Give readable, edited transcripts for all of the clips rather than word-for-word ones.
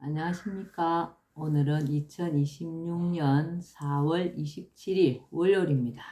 안녕하십니까. 오늘은 2026년 4월 27일 월요일입니다.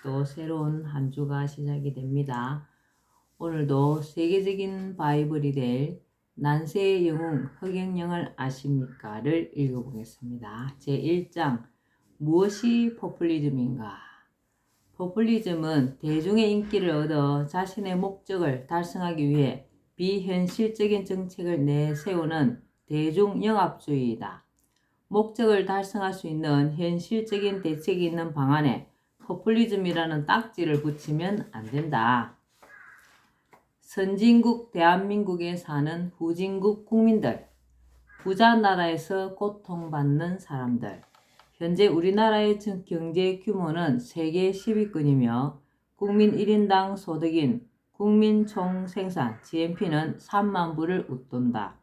또 새로운 한 주가 시작이 됩니다. 오늘도 세계적인 바이블이 될 난세의 영웅 허경영을 아십니까를 읽어보겠습니다. 제1장 무엇이 포퓰리즘인가? 포퓰리즘은 대중의 인기를 얻어 자신의 목적을 달성하기 위해 비현실적인 정책을 내세우는 대중영합주의이다. 목적을 달성할 수 있는 현실적인 대책이 있는 방안에 포퓰리즘이라는 딱지를 붙이면 안 된다. 선진국 대한민국에 사는 후진국 국민들, 부자 나라에서 고통받는 사람들, 현재 우리나라의 경제 규모는 세계 10위권이며 국민 1인당 소득인 국민 총생산 GNP는 3만 불을 웃돈다.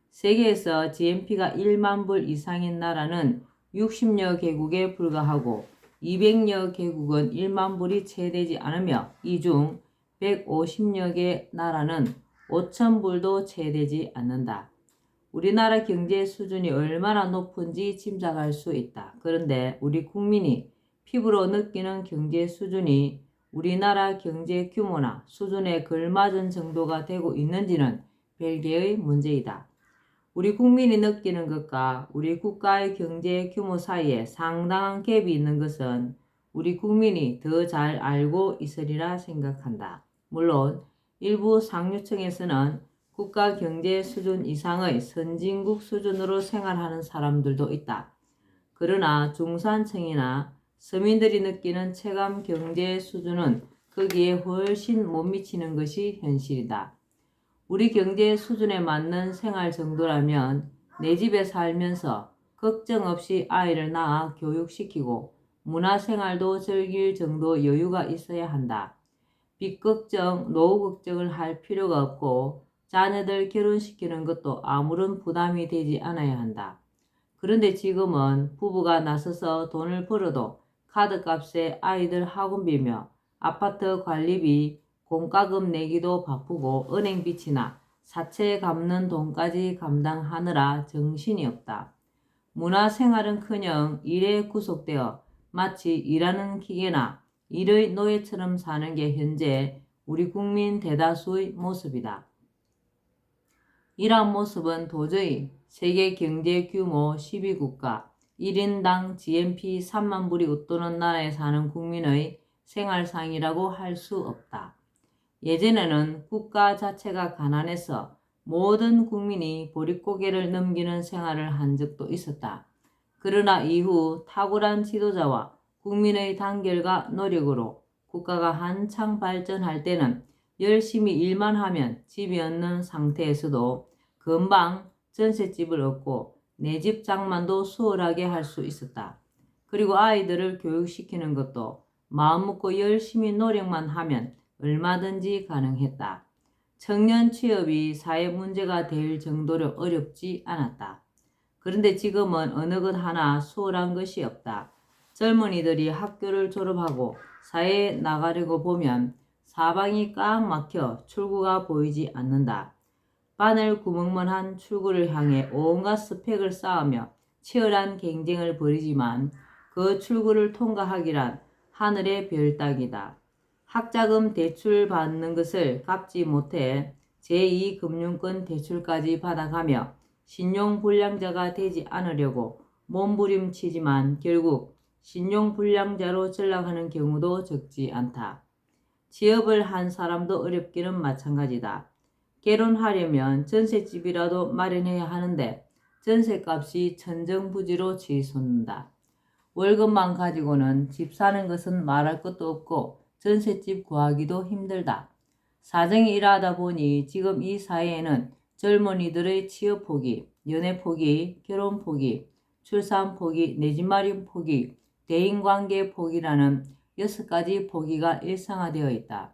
세계에서 GNP가 1만 불 이상인 나라는 60여 개국에 불과하고 200여 개국은 1만 불이 채 되지 않으며 이 중 150여 개 나라는 5천 불도 채 되지 않는다. 우리나라 경제 수준이 얼마나 높은지 짐작할 수 있다. 그런데 우리 국민이 피부로 느끼는 경제 수준이 우리나라 경제 규모나 수준에 걸맞은 정도가 되고 있는지는 별개의 문제이다. 우리 국민이 느끼는 것과 우리 국가의 경제 규모 사이에 상당한 갭이 있는 것은 우리 국민이 더 잘 알고 있으리라 생각한다. 물론 일부 상류층에서는 국가 경제 수준 이상의 선진국 수준으로 생활하는 사람들도 있다. 그러나 중산층이나 서민들이 느끼는 체감 경제 수준은 거기에 훨씬 못 미치는 것이 현실이다. 우리 경제 수준에 맞는 생활 정도라면 내 집에 살면서 걱정 없이 아이를 낳아 교육시키고 문화생활도 즐길 정도 여유가 있어야 한다. 빚 걱정, 노후 걱정을 할 필요가 없고 자녀들 결혼시키는 것도 아무런 부담이 되지 않아야 한다. 그런데 지금은 부부가 나서서 돈을 벌어도 카드값에 아이들 학원비며 아파트 관리비, 공과금 내기도 바쁘고 은행빚이나 사채 갚는 돈까지 감당하느라 정신이 없다. 문화생활은커녕 일에 구속되어 마치 일하는 기계나 일의 노예처럼 사는 게 현재 우리 국민 대다수의 모습이다. 이러한 모습은 도저히 세계 경제 규모 10위국가 1인당 GNP 3만 불이 웃도는 나라에 사는 국민의 생활상이라고 할 수 없다. 예전에는 국가 자체가 가난해서 모든 국민이 보릿고개를 넘기는 생활을 한 적도 있었다. 그러나 이후 탁월한 지도자와 국민의 단결과 노력으로 국가가 한창 발전할 때는 열심히 일만 하면 집이 없는 상태에서도 금방 전셋집을 얻고 내 집 장만도 수월하게 할 수 있었다. 그리고 아이들을 교육시키는 것도 마음 먹고 열심히 노력만 하면 얼마든지 가능했다. 청년 취업이 사회 문제가 될 정도로 어렵지 않았다. 그런데 지금은 어느 것 하나 수월한 것이 없다. 젊은이들이 학교를 졸업하고 사회에 나가려고 보면 사방이 꽉 막혀 출구가 보이지 않는다. 바늘 구멍만한 출구를 향해 온갖 스펙을 쌓으며 치열한 경쟁을 벌이지만 그 출구를 통과하기란 하늘의 별 따기다. 학자금 대출 받는 것을 갚지 못해 제2금융권 대출까지 받아가며 신용불량자가 되지 않으려고 몸부림치지만 결국 신용불량자로 전락하는 경우도 적지 않다. 취업을 한 사람도 어렵기는 마찬가지다. 결혼하려면 전셋집이라도 마련해야 하는데 전셋값이 천정부지로 치솟는다. 월급만 가지고는 집 사는 것은 말할 것도 없고 전셋집 구하기도 힘들다. 사정이 이러하다 보니 지금 이 사회에는 젊은이들의 취업 포기, 연애 포기, 결혼 포기, 출산 포기, 내 집 마련 포기, 대인관계 포기라는 6가지 포기가 일상화되어 있다.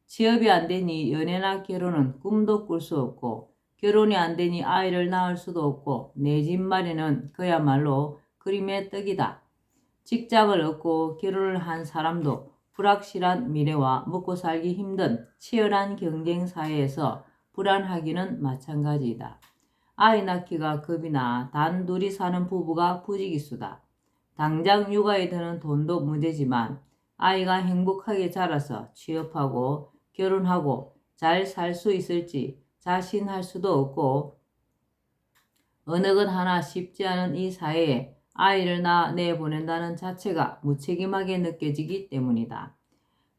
취업이 안 되니 연애나 결혼은 꿈도 꿀 수 없고 결혼이 안 되니 아이를 낳을 수도 없고 내 집 마련은 그야말로 그림의 떡이다. 직장을 얻고 결혼을 한 사람도 불확실한 미래와 먹고 살기 힘든 치열한 경쟁 사회에서 불안하기는 마찬가지이다. 아이 낳기가 겁이나 단둘이 사는 부부가 부지기수다. 당장 육아에 드는 돈도 문제지만 아이가 행복하게 자라서 취업하고 결혼하고 잘 살 수 있을지 자신할 수도 없고 어느 것 하나 쉽지 않은 이 사회에 아이를 낳아 내보낸다는 자체가 무책임하게 느껴지기 때문이다.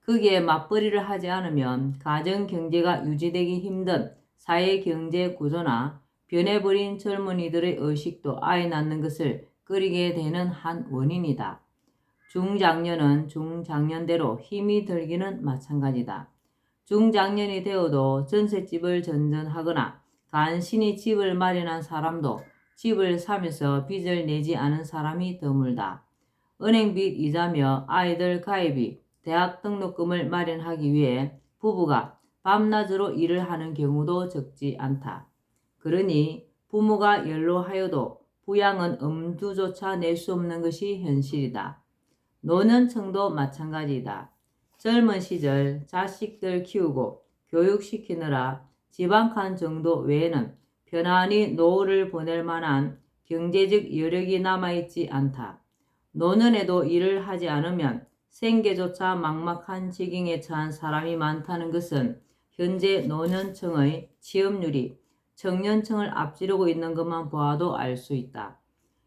거기에 맞벌이를 하지 않으면 가정 경제가 유지되기 힘든 사회 경제 구조나 변해버린 젊은이들의 의식도 아이 낳는 것을 꺼리게 되는 한 원인이다. 중장년은 중장년대로 힘이 들기는 마찬가지다. 중장년이 되어도 전셋집을 전전하거나 간신히 집을 마련한 사람도 집을 사면서 빚을 내지 않은 사람이 드물다. 은행빚 이자며 아이들 가입비, 대학 등록금을 마련하기 위해 부부가 밤낮으로 일을 하는 경우도 적지 않다. 그러니 부모가 연로하여도 부양은 엄두조차 낼 수 없는 것이 현실이다. 노년층도 마찬가지다. 젊은 시절 자식들 키우고 교육시키느라 집 한 칸 정도 외에는 편안히 노후를 보낼 만한 경제적 여력이 남아있지 않다. 노년에도 일을 하지 않으면 생계조차 막막한 지경에 처한 사람이 많다는 것은 현재 노년층의 취업률이 청년층을 앞지르고 있는 것만 보아도 알 수 있다.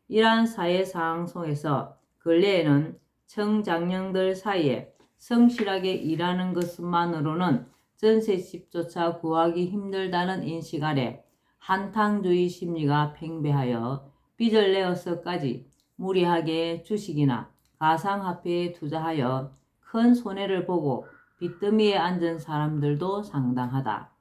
이러한 사회 상황 속에서 근래에는 청장년들 사이에 성실하게 일하는 것만으로는 전셋집조차 구하기 힘들다는 인식 아래 한탕주의 심리가 팽배하여 빚을 내어서까지 무리하게 주식이나 가상화폐에 투자하여 큰 손해를 보고 빚더미에 앉은 사람들도 상당하다.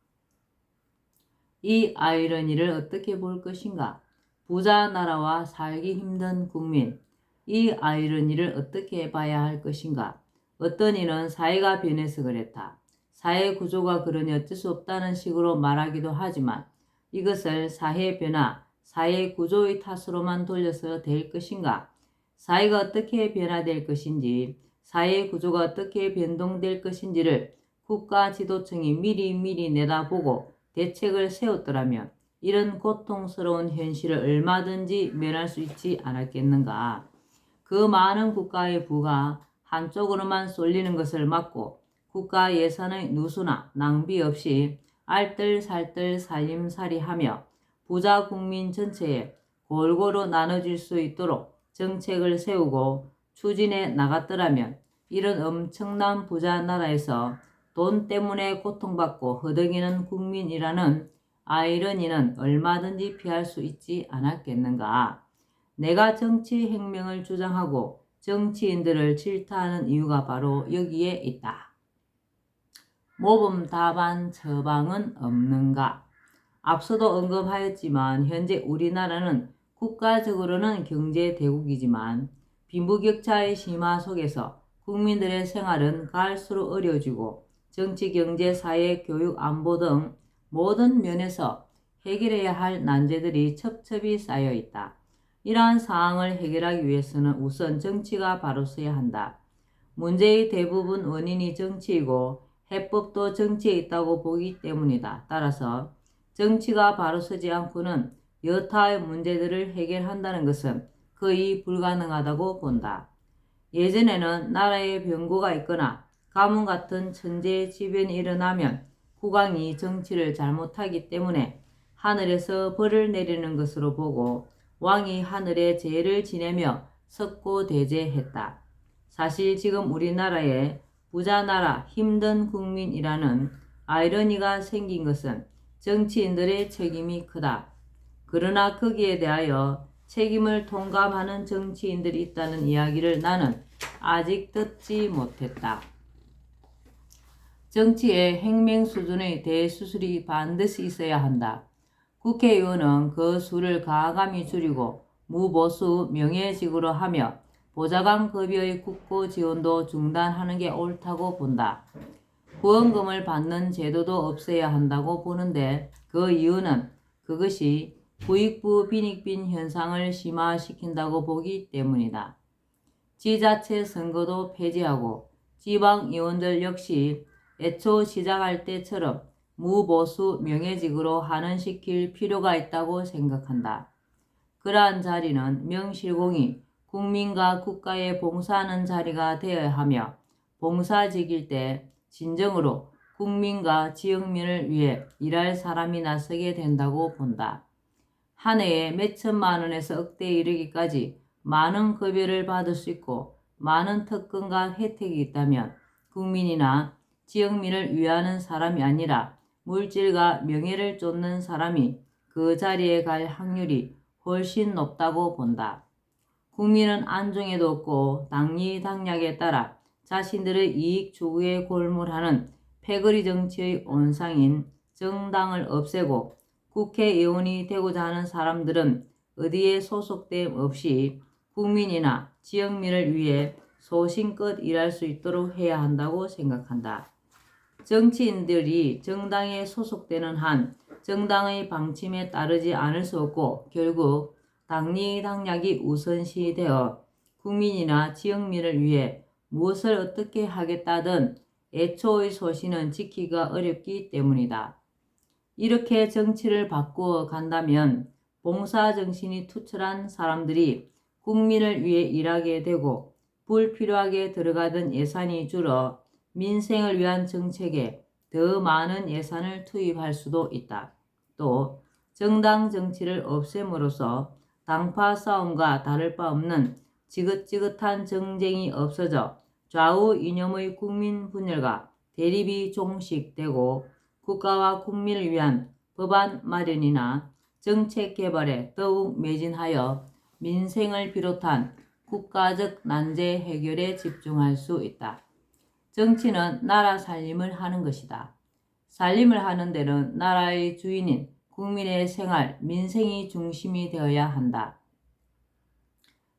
이 아이러니를 어떻게 볼 것인가? 부자 나라와 살기 힘든 국민, 이 아이러니를 어떻게 봐야 할 것인가? 어떤 이는 사회가 변해서 그랬다. 사회 구조가 그러니 어쩔 수 없다는 식으로 말하기도 하지만 이것을 사회 변화, 사회 구조의 탓으로만 돌려서 될 것인가? 사회가 어떻게 변화될 것인지, 사회 구조가 어떻게 변동될 것인지를 국가 지도층이 미리 내다보고 대책을 세웠더라면 이런 고통스러운 현실을 얼마든지 면할 수 있지 않았겠는가. 그 많은 국가의 부가 한쪽으로만 쏠리는 것을 막고 국가 예산의 누수나 낭비 없이 알뜰살뜰 살림살이하며 부자 국민 전체에 골고루 나눠질 수 있도록 정책을 세우고 추진해 나갔더라면 이런 엄청난 부자 나라에서 돈 때문에 고통받고 허덕이는 국민이라는 아이러니는 얼마든지 피할 수 있지 않았겠는가. 내가 정치혁명을 주장하고 정치인들을 질타하는 이유가 바로 여기에 있다. 모범 답안 처방은 없는가? 앞서도 언급하였지만 현재 우리나라는 국가적으로는 경제대국이지만 빈부격차의 심화 속에서 국민들의 생활은 갈수록 어려워지고 정치, 경제, 사회, 교육, 안보 등 모든 면에서 해결해야 할 난제들이 첩첩이 쌓여 있다. 이러한 상황을 해결하기 위해서는 우선 정치가 바로 서야 한다. 문제의 대부분 원인이 정치이고 해법도 정치에 있다고 보기 때문이다. 따라서 정치가 바로 서지 않고는 여타의 문제들을 해결한다는 것은 거의 불가능하다고 본다. 예전에는 나라에 병고가 있거나 가뭄 같은 천재지변이 일어나면 국왕이 정치를 잘못하기 때문에 하늘에서 벌을 내리는 것으로 보고 왕이 하늘에 제를 지내며 석고대죄했다. 사실 지금 우리나라에 부자 나라 힘든 국민이라는 아이러니가 생긴 것은 정치인들의 책임이 크다. 그러나 거기에 대하여 책임을 통감하는 정치인들이 있다는 이야기를 나는 아직 듣지 못했다. 정치의 행명 수준의 대수술이 반드시 있어야 한다. 국회의원은 그 수를 가감히 줄이고 무보수 명예직으로 하며 보좌관 급여의 국고 지원도 중단하는 게 옳다고 본다. 후원금을 받는 제도도 없애야 한다고 보는데 그 이유는 그것이 부익부 빈익빈 현상을 심화시킨다고 보기 때문이다. 지자체 선거도 폐지하고 지방의원들 역시 애초 시작할 때처럼 무보수 명예직으로 하는시킬 필요가 있다고 생각한다. 그러한 자리는 명실공히 국민과 국가에 봉사하는 자리가 되어야 하며 봉사직일 때 진정으로 국민과 지역민을 위해 일할 사람이 나서게 된다고 본다. 한 해에 몇 천만 원에서 억대에 이르기까지 많은 급여를 받을 수 있고 많은 특권과 혜택이 있다면 국민이나 지역민을 위하는 사람이 아니라 물질과 명예를 쫓는 사람이 그 자리에 갈 확률이 훨씬 높다고 본다. 국민은 안중에도 없고 당리당략에 따라 자신들의 이익 추구에 골몰하는 패거리 정치의 온상인 정당을 없애고 국회의원이 되고자 하는 사람들은 어디에 소속됨 없이 국민이나 지역민을 위해 소신껏 일할 수 있도록 해야 한다고 생각한다. 정치인들이 정당에 소속되는 한 정당의 방침에 따르지 않을 수 없고 결국 당리당략이 우선시되어 국민이나 지역민을 위해 무엇을 어떻게 하겠다든 애초의 소신은 지키기가 어렵기 때문이다. 이렇게 정치를 바꾸어 간다면 봉사정신이 투철한 사람들이 국민을 위해 일하게 되고 불필요하게 들어가던 예산이 줄어 민생을 위한 정책에 더 많은 예산을 투입할 수도 있다. 또 정당 정치를 없앰으로써 당파 싸움과 다를 바 없는 지긋지긋한 정쟁이 없어져 좌우 이념의 국민 분열과 대립이 종식되고 국가와 국민을 위한 법안 마련이나 정책 개발에 더욱 매진하여 민생을 비롯한 국가적 난제 해결에 집중할 수 있다. 정치는 나라 살림을 하는 것이다. 살림을 하는 데는 나라의 주인인 국민의 생활, 민생이 중심이 되어야 한다.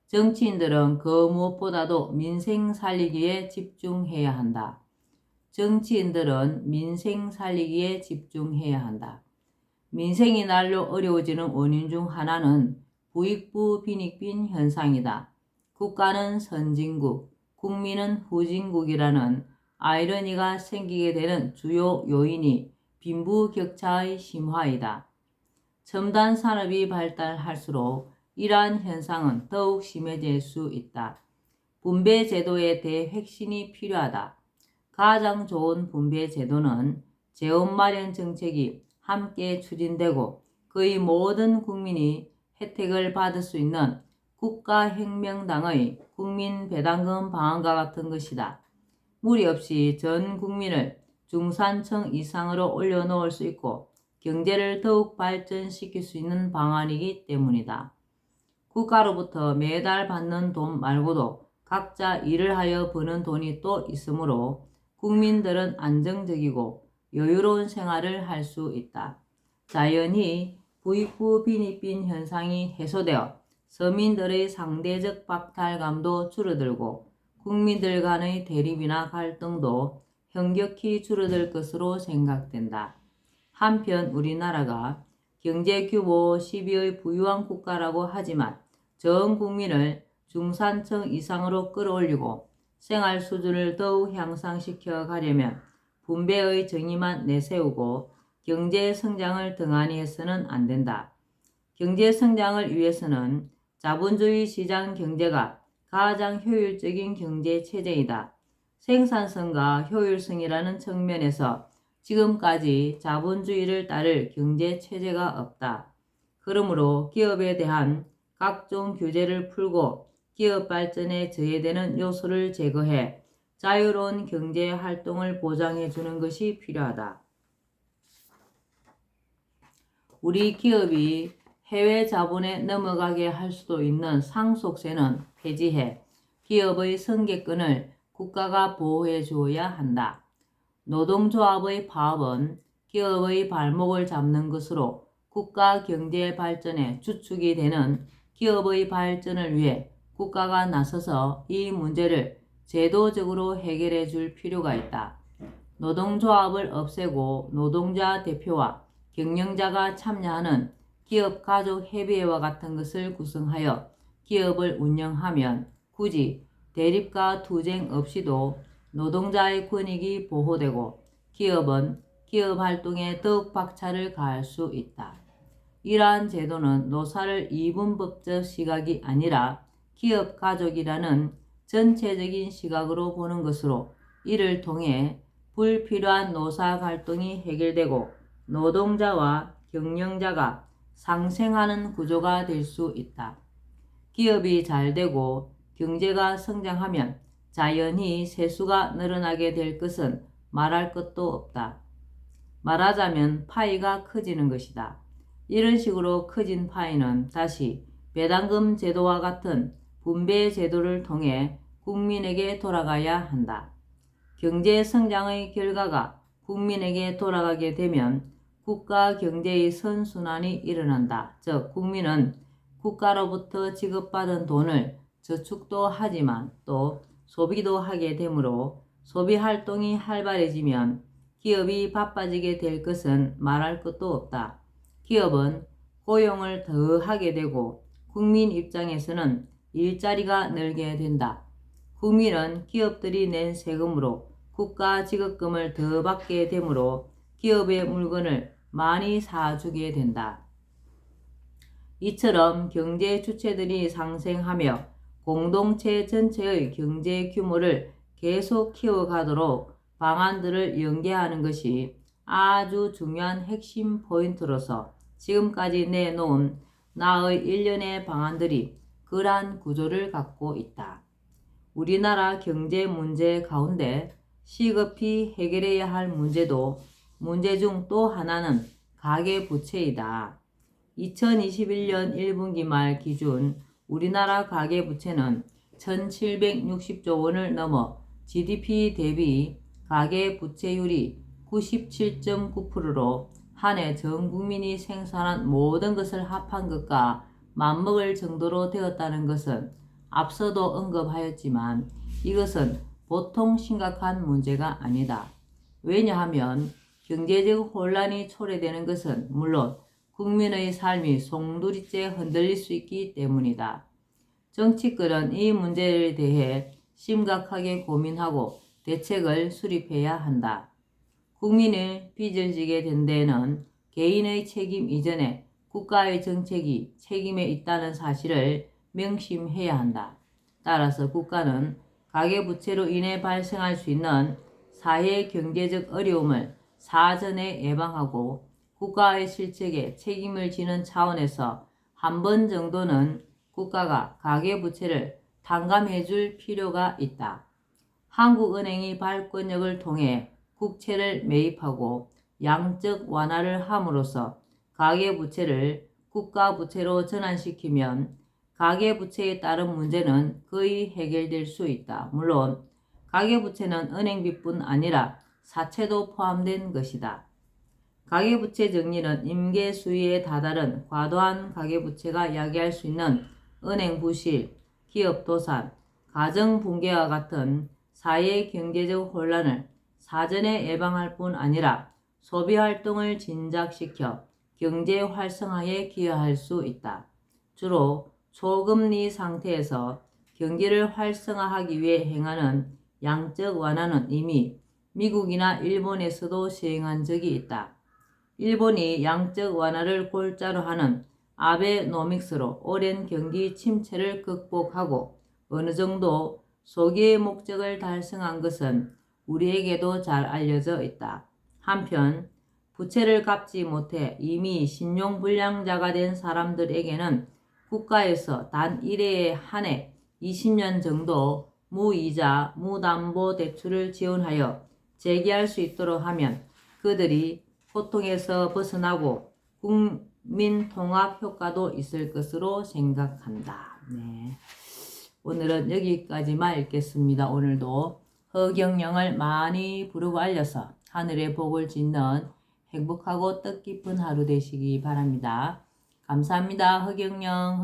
정치인들은 그 무엇보다도 민생 살리기에 집중해야 한다. 정치인들은 민생 살리기에 집중해야 한다. 민생이 날로 어려워지는 원인 중 하나는 부익부 빈익빈 현상이다. 국가는 선진국, 국민은 후진국이라는 아이러니가 생기게 되는 주요 요인이 빈부격차의 심화이다. 첨단 산업이 발달할수록 이러한 현상은 더욱 심해질 수 있다. 분배 제도에 대해 혁신이 필요하다. 가장 좋은 분배 제도는 재원 마련 정책이 함께 추진되고 거의 모든 국민이 혜택을 받을 수 있는 국가혁명당의 국민배당금 방안과 같은 것이다. 무리 없이 전 국민을 중산층 이상으로 올려놓을 수 있고 경제를 더욱 발전시킬 수 있는 방안이기 때문이다. 국가로부터 매달 받는 돈 말고도 각자 일을 하여 버는 돈이 또 있으므로 국민들은 안정적이고 여유로운 생활을 할 수 있다. 자연히 부익부 빈익빈 현상이 해소되어 서민들의 상대적 박탈감도 줄어들고 국민들 간의 대립이나 갈등도 현격히 줄어들 것으로 생각된다. 한편 우리나라가 경제 규모 10위의 부유한 국가라고 하지만 전 국민을 중산층 이상으로 끌어올리고 생활 수준을 더욱 향상시켜 가려면 분배의 정의만 내세우고 경제 성장을 등한히 해서는 안 된다. 경제 성장을 위해서는 자본주의 시장 경제가 가장 효율적인 경제 체제이다. 생산성과 효율성이라는 측면에서 지금까지 자본주의를 따를 경제 체제가 없다. 그러므로 기업에 대한 각종 규제를 풀고 기업 발전에 저해되는 요소를 제거해 자유로운 경제 활동을 보장해 주는 것이 필요하다. 우리 기업이 해외 자본에 넘어가게 할 수도 있는 상속세는 폐지해 기업의 승계권을 국가가 보호해 주어야 한다. 노동조합의 파업은 기업의 발목을 잡는 것으로 국가 경제 발전의 주축이 되는 기업의 발전을 위해 국가가 나서서 이 문제를 제도적으로 해결해 줄 필요가 있다. 노동조합을 없애고 노동자 대표와 경영자가 참여하는 기업가족협의회와 같은 것을 구성하여 기업을 운영하면 굳이 대립과 투쟁 없이도 노동자의 권익이 보호되고 기업은 기업 활동에 더욱 박차를 가할 수 있다. 이러한 제도는 노사를 이분법적 시각이 아니라 기업 가족이라는 전체적인 시각으로 보는 것으로 이를 통해 불필요한 노사 갈등이 해결되고 노동자와 경영자가 상생하는 구조가 될 수 있다. 기업이 잘 되고 경제가 성장하면 자연히 세수가 늘어나게 될 것은 말할 것도 없다. 말하자면 파이가 커지는 것이다. 이런 식으로 커진 파이는 다시 배당금 제도와 같은 분배 제도를 통해 국민에게 돌아가야 한다. 경제 성장의 결과가 국민에게 돌아가게 되면 국가 경제의 선순환이 일어난다. 즉 국민은 국가로부터 지급받은 돈을 저축도 하지만 또 소비도 하게 되므로 소비 활동이 활발해지면 기업이 바빠지게 될 것은 말할 것도 없다. 기업은 고용을 더 하게 되고 국민 입장에서는 일자리가 늘게 된다. 국민은 기업들이 낸 세금으로 국가 지급금을 더 받게 되므로 기업의 물건을 많이 사주게 된다. 이처럼 경제 주체들이 상생하며 공동체 전체의 경제 규모를 계속 키워가도록 방안들을 연계하는 것이 아주 중요한 핵심 포인트로서 지금까지 내놓은 나의 일련의 방안들이 그러한 구조를 갖고 있다. 우리나라 경제 문제 가운데 시급히 해결해야 할 문제 중 또 하나는 가계부채이다. 2021년 1분기 말 기준 우리나라 가계부채는 1760조 원을 넘어 GDP 대비 가계부채율이 97.9%로 한 해 전 국민이 생산한 모든 것을 합한 것과 맞먹을 정도로 되었다는 것은 앞서도 언급하였지만 이것은 보통 심각한 문제가 아니다. 왜냐하면 경제적 혼란이 초래되는 것은 물론 국민의 삶이 송두리째 흔들릴 수 있기 때문이다. 정치권은 이 문제에 대해 심각하게 고민하고 대책을 수립해야 한다. 국민을 빚을 지게 된 데에는 개인의 책임 이전에 국가의 정책이 책임에 있다는 사실을 명심해야 한다. 따라서 국가는 가계부채로 인해 발생할 수 있는 사회 경제적 어려움을 사전에 예방하고 국가의 실책에 책임을 지는 차원에서 한 번 정도는 국가가 가계부채를 탕감해 줄 필요가 있다. 한국은행이 발권력을 통해 국채를 매입하고 양적 완화를 함으로써 가계부채를 국가부채로 전환시키면 가계부채에 따른 문제는 거의 해결될 수 있다. 물론 가계부채는 은행빚뿐 아니라 사채도 포함된 것이다. 가계부채 정리는 임계 수위에 다다른 과도한 가계부채가 야기할 수 있는 은행 부실, 기업 도산, 가정 붕괴와 같은 사회 경제적 혼란을 사전에 예방할 뿐 아니라 소비 활동을 진작시켜 경제 활성화에 기여할 수 있다. 주로 초금리 상태에서 경기를 활성화하기 위해 행하는 양적 완화는 이미 미국이나 일본에서도 시행한 적이 있다. 일본이 양적 완화를 골자로 하는 아베노믹스로 오랜 경기 침체를 극복하고 어느 정도 소기의 목적을 달성한 것은 우리에게도 잘 알려져 있다. 한편 부채를 갚지 못해 이미 신용불량자가 된 사람들에게는 국가에서 단 1회에 한 해 20년 정도 무이자 무담보대출을 지원하여 재기할 수 있도록 하면 그들이 고통에서 벗어나고 국민 통합 효과도 있을 것으로 생각한다. 네. 오늘은 여기까지만 읽겠습니다. 오늘도 허경영을 많이 부르고 알려서 하늘의 복을 짓는 행복하고 뜻깊은 하루 되시기 바랍니다. 감사합니다. 허경영.